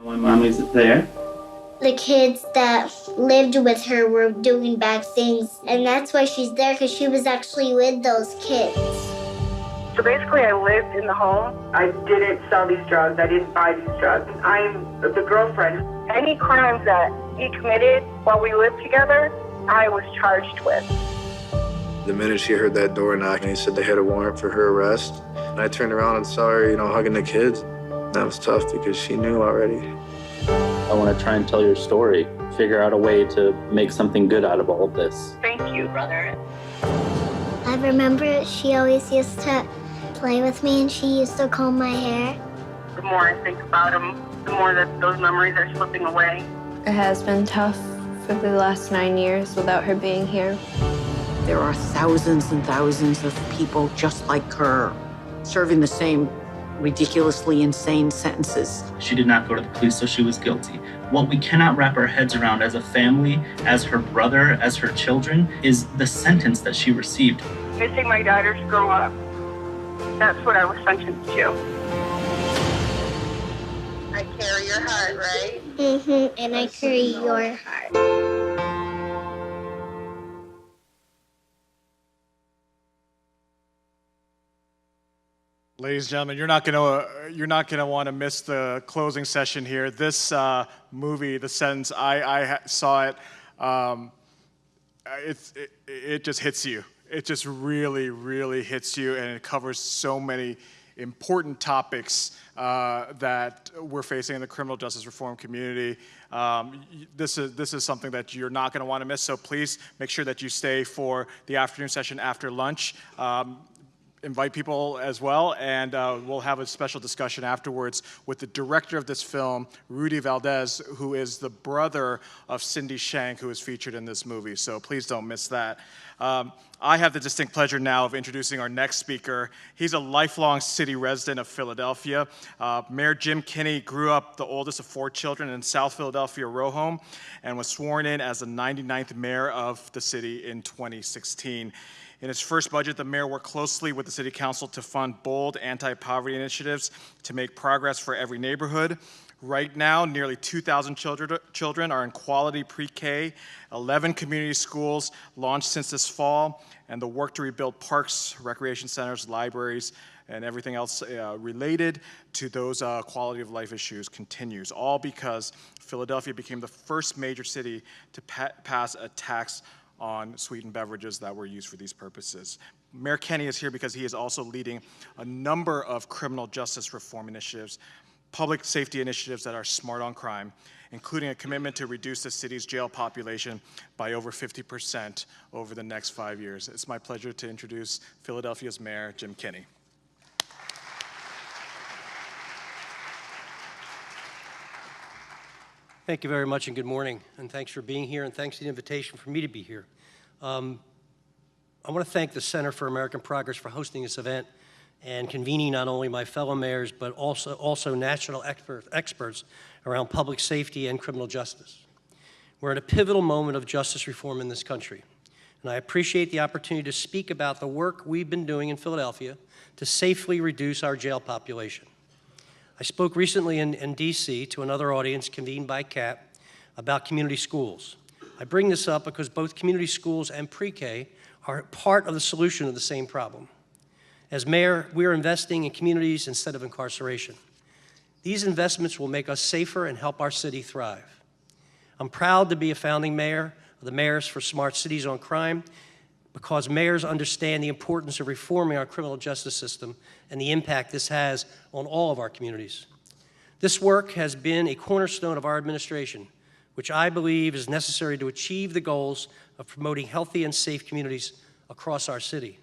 When mommy's there. The kids that lived with her were doing bad things, and that's why she's there, because she was actually with those kids. So basically, I lived in the home. I didn't sell these drugs. I didn't buy these drugs. I'm the girlfriend. Any crimes that he committed while we lived together, I was charged with. The minute she heard that door knock and he said they had a warrant for her arrest, and I turned around and saw her, hugging the kids. That was tough because she knew already. I want to try and tell your story, figure out a way to make something good out of all of this. Thank you, brother. I remember she always used to play with me, and she used to comb my hair. The more I think about him, the more that those memories are slipping away. It has been tough for the last 9 years without her being here. There are thousands and thousands of people just like her, serving the same ridiculously insane sentences. She did not go to the police, so she was guilty. What we cannot wrap our heads around as a family, as her brother, as her children, is the sentence that she received. Missing my daughter to grow up. That's what I was sentenced to. I carry your heart, right? And I carry your heart. Ladies and gentlemen, you're not gonna want to miss the closing session here. This movie, The Sentence, I saw it. It just hits you. It just really, really hits you, and it covers so many important topics that we're facing in the criminal justice reform community. This is something that you're not going to want to miss. So please make sure that you stay for the afternoon session after lunch. Invite people as well, and we'll have a special discussion afterwards with the director of this film, Rudy Valdez, who is the brother of Cindy Shank, who is featured in this movie. So please don't miss that. I have the distinct pleasure now of introducing our next speaker. He's a lifelong city resident of Philadelphia. Mayor Jim Kenney grew up the oldest of 4 children in South Philadelphia, row home, and was sworn in as the 99th mayor of the city in 2016. In his first budget, the mayor worked closely with the city council to fund bold anti-poverty initiatives to make progress for every neighborhood. Right now, nearly 2,000 children are in quality pre-K, 11 community schools launched since this fall, and the work to rebuild parks, recreation centers, libraries, and everything else related to those quality of life issues continues, all because Philadelphia became the first major city to pass a tax on sweetened beverages that were used for these purposes. Mayor Kenney is here because he is also leading a number of criminal justice reform initiatives, public safety initiatives that are smart on crime, including a commitment to reduce the city's jail population by over 50% over the next 5 years. It's my pleasure to introduce Philadelphia's Mayor, Jim Kenney. Thank you very much, and good morning, and thanks for being here, and thanks for the invitation for me to be here. I want to thank the Center for American Progress for hosting this event and convening not only my fellow mayors, but also national experts around public safety and criminal justice. We're at a pivotal moment of justice reform in this country, and I appreciate the opportunity to speak about the work we've been doing in Philadelphia to safely reduce our jail population. I spoke recently in D.C. to another audience convened by CAT about community schools. I bring this up because both community schools and pre-K are part of the solution to the same problem. As mayor, we're investing in communities instead of incarceration. These investments will make us safer and help our city thrive. I'm proud to be a founding mayor of the Mayors for Smart Cities on Crime, because mayors understand the importance of reforming our criminal justice system and the impact this has on all of our communities. This work has been a cornerstone of our administration, which I believe is necessary to achieve the goals of promoting healthy and safe communities across our city.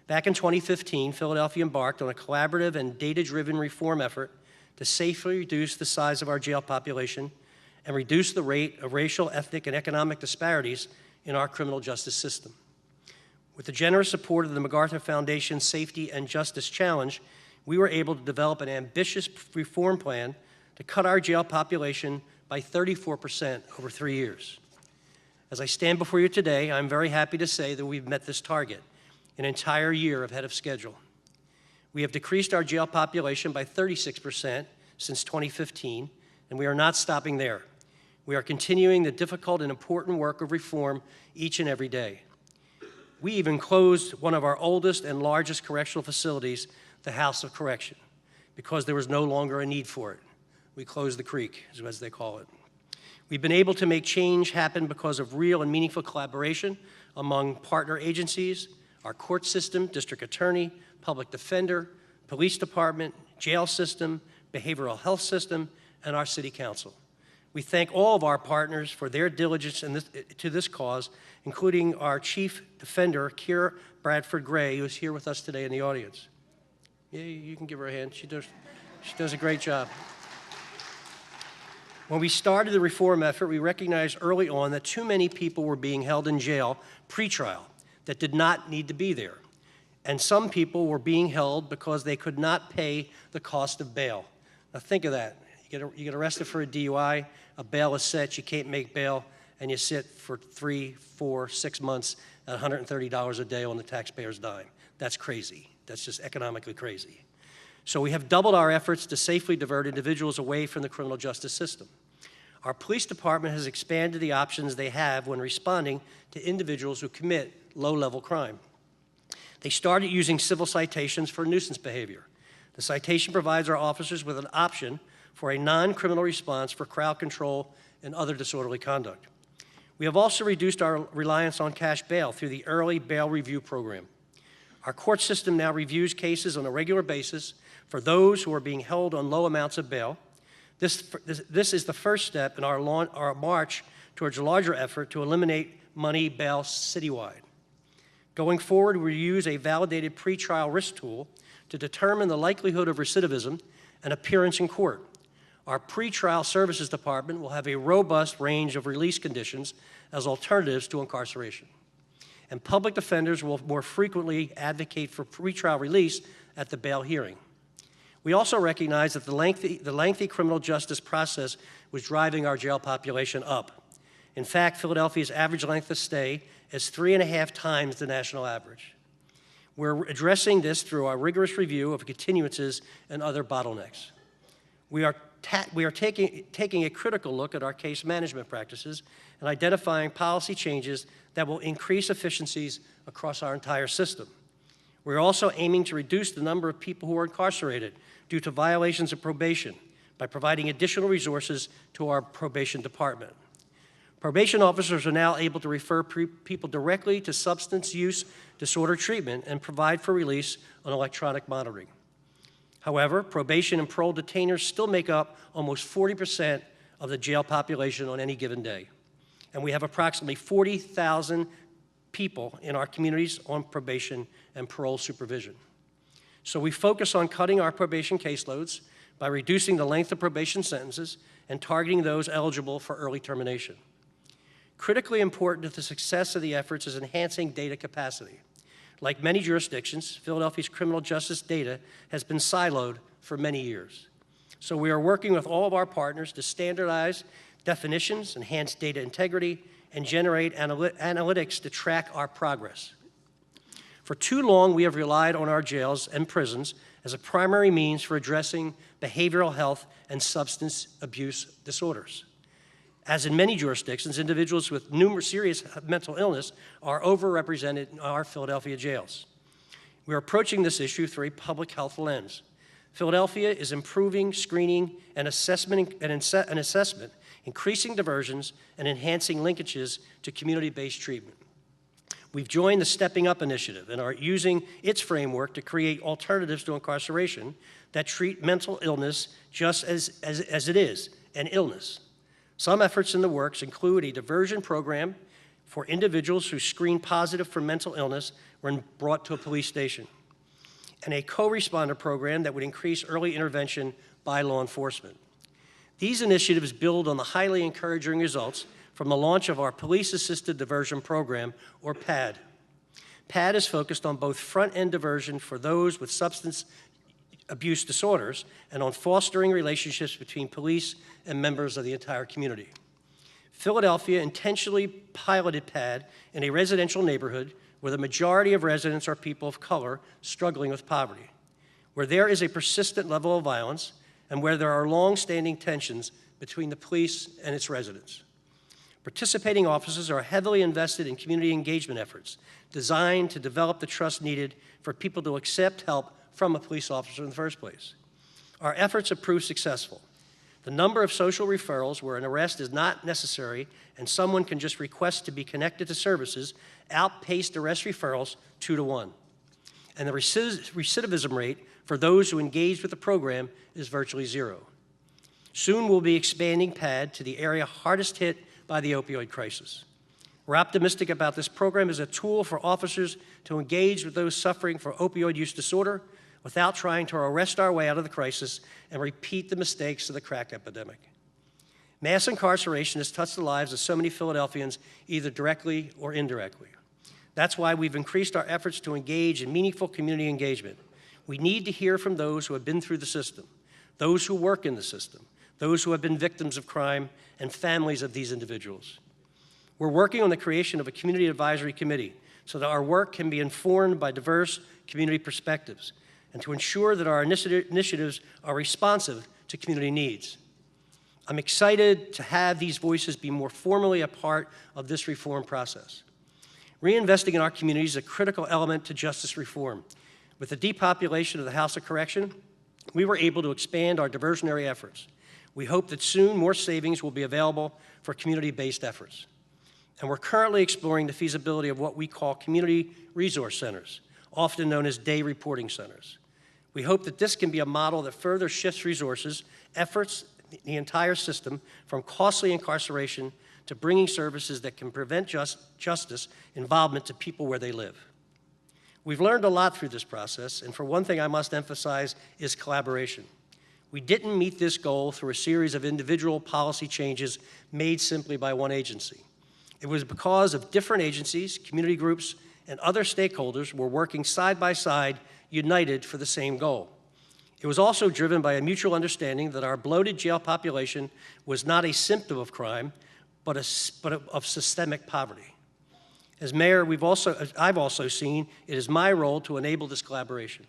Back in 2015, Philadelphia embarked on a collaborative and data-driven reform effort to safely reduce the size of our jail population and reduce the rate of racial, ethnic, and economic disparities in our criminal justice system. With the generous support of the MacArthur Foundation Safety and Justice Challenge, we were able to develop an ambitious reform plan to cut our jail population by 34% over 3 years. As I stand before you today, I'm very happy to say that we've met this target, an entire year ahead of schedule. We have decreased our jail population by 36% since 2015 And we are not stopping there. We are continuing the difficult and important work of reform each and every day. We even closed one of our oldest and largest correctional facilities, the House of Correction, because there was no longer a need for it. We closed the creek, as they call it. We've been able to make change happen because of real and meaningful collaboration among partner agencies, our court system, district attorney, public defender, police department, jail system, behavioral health system, and our city council. We thank all of our partners for their diligence to this cause, including our chief defender, Kira Bradford Gray, who is here with us today in the audience. Yeah, you can give her a hand. She does a great job. When we started the reform effort, we recognized early on that too many people were being held in jail pre-trial that did not need to be there. And some people were being held because they could not pay the cost of bail. Now think of that. You get arrested for a DUI, a bail is set, you can't make bail, and you sit for 3, 4, 6 months at $130 a day on the taxpayer's dime. That's crazy. That's just economically crazy. So we have doubled our efforts to safely divert individuals away from the criminal justice system. Our police department has expanded the options they have when responding to individuals who commit low-level crime. They started using civil citations for nuisance behavior. The citation provides our officers with an option for a non-criminal response for crowd control and other disorderly conduct. We have also reduced our reliance on cash bail through the early bail review program. Our court system now reviews cases on a regular basis for those who are being held on low amounts of bail. This is the first step in our march towards a larger effort to eliminate money bail citywide. Going forward, we use a validated pretrial risk tool to determine the likelihood of recidivism and appearance in court. Our pretrial services department will have a robust range of release conditions as alternatives to incarceration. And public defenders will more frequently advocate for pretrial release at the bail hearing. We also recognize that the lengthy criminal justice process was driving our jail population up. In fact, Philadelphia's average length of stay is 3.5 times the national average. We're addressing this through our rigorous review of continuances and other bottlenecks. We are taking a critical look at our case management practices and identifying policy changes that will increase efficiencies across our entire system. We're also aiming to reduce the number of people who are incarcerated due to violations of probation by providing additional resources to our probation department. Probation officers are now able to refer people directly to substance use disorder treatment and provide for release on electronic monitoring. However, probation and parole detainers still make up almost 40% of the jail population on any given day. And we have approximately 40,000 people in our communities on probation and parole supervision. So we focus on cutting our probation caseloads by reducing the length of probation sentences and targeting those eligible for early termination. Critically important to the success of the efforts is enhancing data capacity. Like many jurisdictions, Philadelphia's criminal justice data has been siloed for many years. So we are working with all of our partners to standardize definitions, enhance data integrity, and generate analytics to track our progress. For too long, we have relied on our jails and prisons as a primary means for addressing behavioral health and substance abuse disorders. As in many jurisdictions, individuals with numerous serious mental illness are overrepresented in our Philadelphia jails. We are approaching this issue through a public health lens. Philadelphia is improving screening and assessment, increasing diversions, and enhancing linkages to community-based treatment. We've joined the Stepping Up initiative and are using its framework to create alternatives to incarceration that treat mental illness just as it is, an illness. Some efforts in the works include a diversion program for individuals who screen positive for mental illness when brought to a police station, and a co-responder program that would increase early intervention by law enforcement. These initiatives build on the highly encouraging results from the launch of our Police-Assisted Diversion Program, or PAD. PAD is focused on both front-end diversion for those with substance abuse disorders and on fostering relationships between police and members of the entire community. Philadelphia intentionally piloted PAD in a residential neighborhood where the majority of residents are people of color struggling with poverty. Where there is a persistent level of violence, and where there are long-standing tensions between the police and its residents. Participating officers are heavily invested in community engagement efforts designed to develop the trust needed for people to accept help from a police officer in the first place. Our efforts have proved successful. The number of social referrals where an arrest is not necessary and someone can just request to be connected to services outpaced arrest referrals 2 to 1. And the recidivism rate for those who engage with the program is virtually 0. Soon we'll be expanding PAD to the area hardest hit by the opioid crisis. We're optimistic about this program as a tool for officers to engage with those suffering from opioid use disorder without trying to arrest our way out of the crisis and repeat the mistakes of the crack epidemic. Mass incarceration has touched the lives of so many Philadelphians, either directly or indirectly. That's why we've increased our efforts to engage in meaningful community engagement. We need to hear from those who have been through the system, those who work in the system, those who have been victims of crime, and families of these individuals. We're working on the creation of a community advisory committee so that our work can be informed by diverse community perspectives and to ensure that our initiatives are responsive to community needs. I'm excited to have these voices be more formally a part of this reform process. Reinvesting in our communities is a critical element to justice reform. With the depopulation of the House of Correction, we were able to expand our diversionary efforts. We hope that soon more savings will be available for community-based efforts. And we're currently exploring the feasibility of what we call community resource centers, often known as day reporting centers. We hope that this can be a model that further shifts resources, efforts, the entire system from costly incarceration to bringing services that can prevent justice involvement to people where they live. We've learned a lot through this process, and for one thing I must emphasize is collaboration. We didn't meet this goal through a series of individual policy changes made simply by one agency. It was because of different agencies, community groups, and other stakeholders were working side by side, united for the same goal. It was also driven by a mutual understanding that our bloated jail population was not a symptom of crime, but of systemic poverty. As mayor, I've also seen it is my role to enable this collaboration.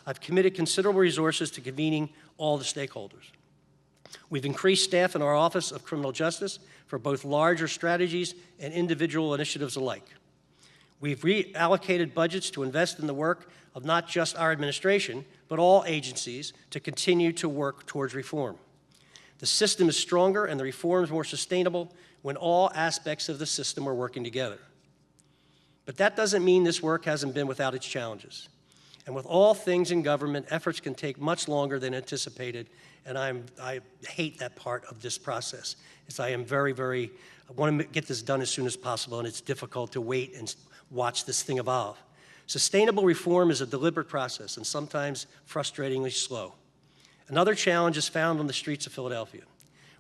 I've committed considerable resources to convening all the stakeholders. We've increased staff in our Office of Criminal Justice for both larger strategies and individual initiatives alike. We've reallocated budgets to invest in the work of not just our administration, but all agencies to continue to work towards reform. The system is stronger and the reforms more sustainable when all aspects of the system are working together. But that doesn't mean this work hasn't been without its challenges. And with all things in government, efforts can take much longer than anticipated, and I hate that part of this process. I want to get this done as soon as possible, and it's difficult to wait and watch this thing evolve. Sustainable reform is a deliberate process and sometimes frustratingly slow. Another challenge is found on the streets of Philadelphia.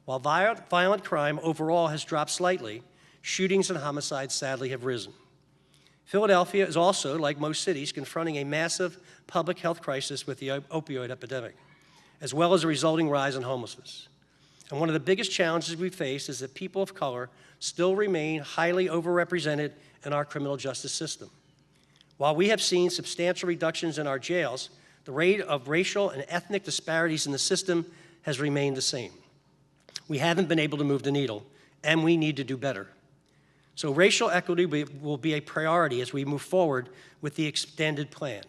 While violent crime overall has dropped slightly, shootings and homicides sadly have risen. Philadelphia is also, like most cities, confronting a massive public health crisis with the opioid epidemic, as well as a resulting rise in homelessness. And one of the biggest challenges we face is that people of color still remain highly overrepresented in our criminal justice system. While we have seen substantial reductions in our jails, the rate of racial and ethnic disparities in the system has remained the same. We haven't been able to move the needle, and we need to do better. So racial equity will be a priority as we move forward with the extended plan.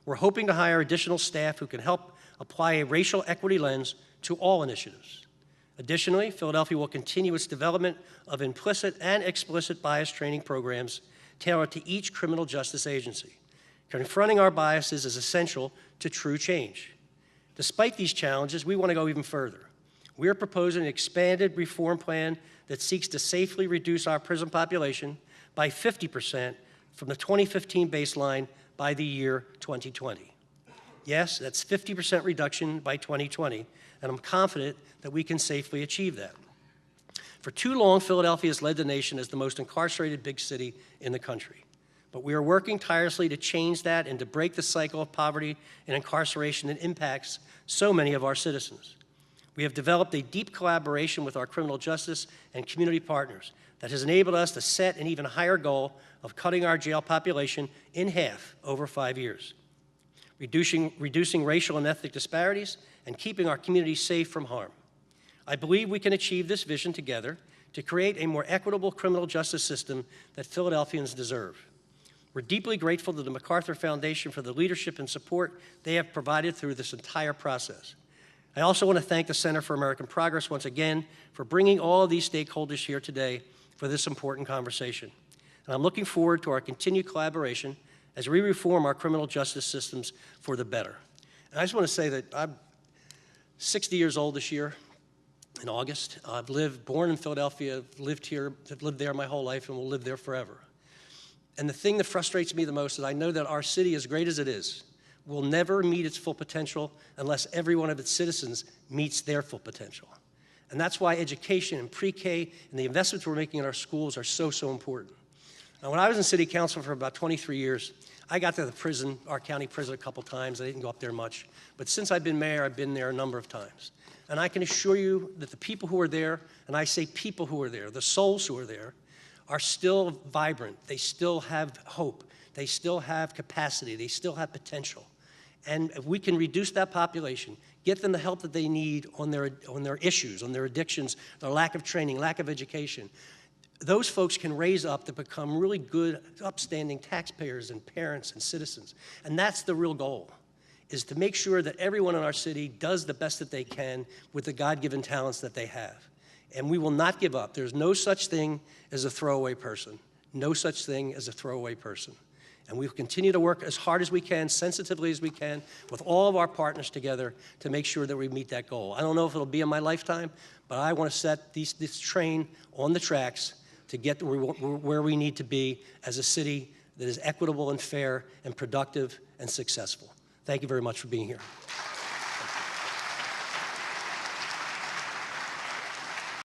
We're hoping to hire additional staff who can help apply a racial equity lens to all initiatives. Additionally, Philadelphia will continue its development of implicit and explicit bias training programs tailored to each criminal justice agency. Confronting our biases is essential to true change. Despite these challenges, we want to go even further. We are proposing an expanded reform plan that seeks to safely reduce our prison population by 50% from the 2015 baseline by the year 2020. Yes, that's 50% reduction by 2020, and I'm confident that we can safely achieve that. For too long, Philadelphia has led the nation as the most incarcerated big city in the country. But we are working tirelessly to change that and to break the cycle of poverty and incarceration that impacts so many of our citizens. We have developed a deep collaboration with our criminal justice and community partners that has enabled us to set an even higher goal of cutting our jail population in half over 5 years. reducing racial and ethnic disparities, and keeping our communities safe from harm. I believe we can achieve this vision together to create a more equitable criminal justice system that Philadelphians deserve. We're deeply grateful to the MacArthur Foundation for the leadership and support they have provided through this entire process. I also want to thank the Center for American Progress once again for bringing all of these stakeholders here today for this important conversation. And I'm looking forward to our continued collaboration as we reform our criminal justice systems for the better. And I just want to say that I'm 60 years old this year in August. I've born in Philadelphia, lived here, have lived there my whole life, and will live there forever. And the thing that frustrates me the most is I know that our city, as great as it is, will never meet its full potential unless every one of its citizens meets their full potential. And that's why education and pre-K and the investments we're making in our schools are so, so important. Now, when I was in city council for about 23 years, I got to the prison, our county prison, a couple times. I didn't go up there much. But since I've been mayor, I've been there a number of times. And I can assure you that the people who are there, and I say people who are there, the souls who are there, are still vibrant. They still have hope. They still have capacity. They still have potential. And if we can reduce that population, get them the help that they need on their issues, on their addictions, their lack of training, lack of education, those folks can raise up to become really good, upstanding taxpayers and parents and citizens. And that's the real goal, is to make sure that everyone in our city does the best that they can with the God-given talents that they have. And we will not give up. There's no such thing as a throwaway person. No such thing as a throwaway person. And we will continue to work as hard as we can, sensitively as we can, with all of our partners together to make sure that we meet that goal. I don't know if it'll be in my lifetime, but I want to set this train on the tracks to get where we need to be as a city that is equitable and fair and productive and successful. Thank you very much for being here.